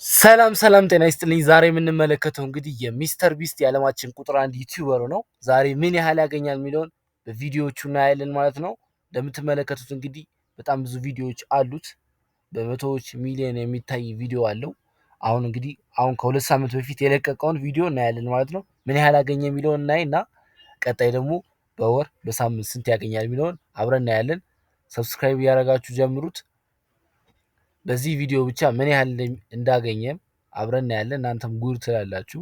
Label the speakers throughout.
Speaker 1: ሰላም ሰላም ጤና ይስጥልኝ። ዛሬ የምንመለከተው እንግዲህ የሚስተር ቢስት የዓለማችን ቁጥር አንድ ዩቲዩበር ነው። ዛሬ ምን ያህል ያገኛል የሚለውን በቪዲዮዎቹ እናያለን ማለት ነው። እንደምትመለከቱት እንግዲህ በጣም ብዙ ቪዲዮዎች አሉት። በመቶዎች ሚሊዮን የሚታይ ቪዲዮ አለው። አሁን ከሁለት ሳምንት በፊት የለቀቀውን ቪዲዮ እናያለን ማለት ነው። ምን ያህል ያገኘ የሚለውን እናይና ቀጣይ ደግሞ በወር በሳምንት ስንት ያገኛል የሚለውን አብረን እናያለን። ሰብስክራይብ እያደረጋችሁ ጀምሩት። በዚህ ቪዲዮ ብቻ ምን ያህል እንዳገኘም አብረን እናያለን። እናንተም ጉድ ትላላችሁ።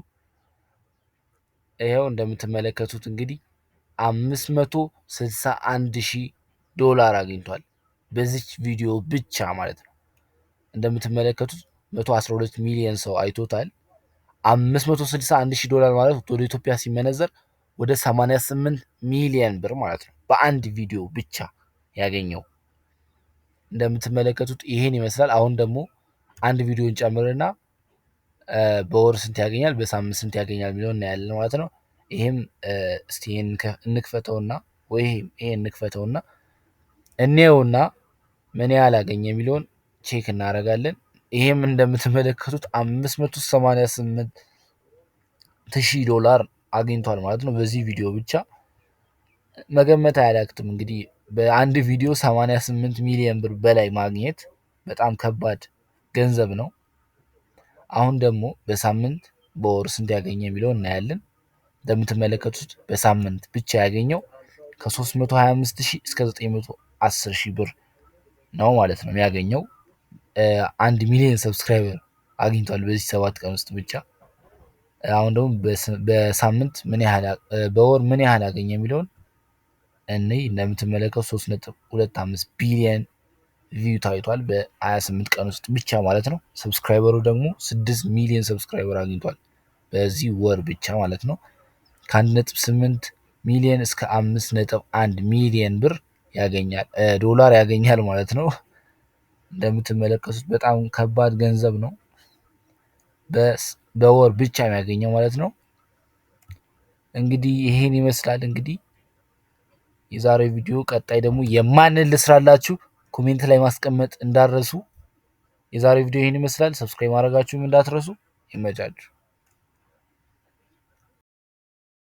Speaker 1: ይኸው እንደምትመለከቱት እንግዲህ $561,000 አግኝቷል በዚች ቪዲዮ ብቻ ማለት ነው። እንደምትመለከቱት 112 ሚሊዮን ሰው አይቶታል። $561,000 ማለት ወደ ኢትዮጵያ ሲመነዘር ወደ 88 ሚሊዮን ብር ማለት ነው። በአንድ ቪዲዮ ብቻ ያገኘው እንደምትመለከቱት ይሄን ይመስላል። አሁን ደግሞ አንድ ቪዲዮን ጨምርና በወር ስንት ያገኛል፣ በሳምንት ስንት ያገኛል የሚለውን እናያለን ማለት ነው። ይሄም እስቲ ይሄን እንክፈተውና ይሄን እንክፈተውና እንየውና ምን ያህል አገኘ የሚለውን ቼክ እናደርጋለን። ይሄም እንደምትመለከቱት $588,000 አግኝቷል ማለት ነው በዚህ ቪዲዮ ብቻ። መገመት አያዳግትም እንግዲህ በአንድ ቪዲዮ 88 ሚሊዮን ብር በላይ ማግኘት በጣም ከባድ ገንዘብ ነው። አሁን ደግሞ በሳምንት በወር ስንት ያገኘ የሚለው እናያለን። እንደምትመለከቱት በሳምንት ብቻ ያገኘው ከ325,000 እስከ 910,000 ብር ነው ማለት ነው የሚያገኘው። 1 ሚሊዮን ሰብስክራይበር አግኝቷል በዚህ 7 ቀን ውስጥ ብቻ። አሁን ደግሞ በወር ምን ያህል አገኘ የሚለውን እንደምትመለከቱት 3.25 ቢሊዮን ቪው ታይቷል በ28 ቀን ውስጥ ብቻ ማለት ነው። ሰብስክራይበሩ ደግሞ 6 ሚሊዮን ሰብስክራይበር አግኝቷል በዚህ ወር ብቻ ማለት ነው። ከ1.8 ሚሊዮን እስከ 5.1 ሚሊዮን ብር ዶላር ያገኛል ማለት ነው። እንደምትመለከቱት በጣም ከባድ ገንዘብ ነው በወር ብቻ የሚያገኘው ማለት ነው። እንግዲህ ይሄን ይመስላል እንግዲህ የዛሬው ቪዲዮ። ቀጣይ ደግሞ የማንን ልስራላችሁ ኮሜንት ላይ ማስቀመጥ እንዳትረሱ። የዛሬው ቪዲዮ ይሄን ይመስላል። ሰብስክራይብ ማድረጋችሁም እንዳትረሱ። ይመቻችሁ።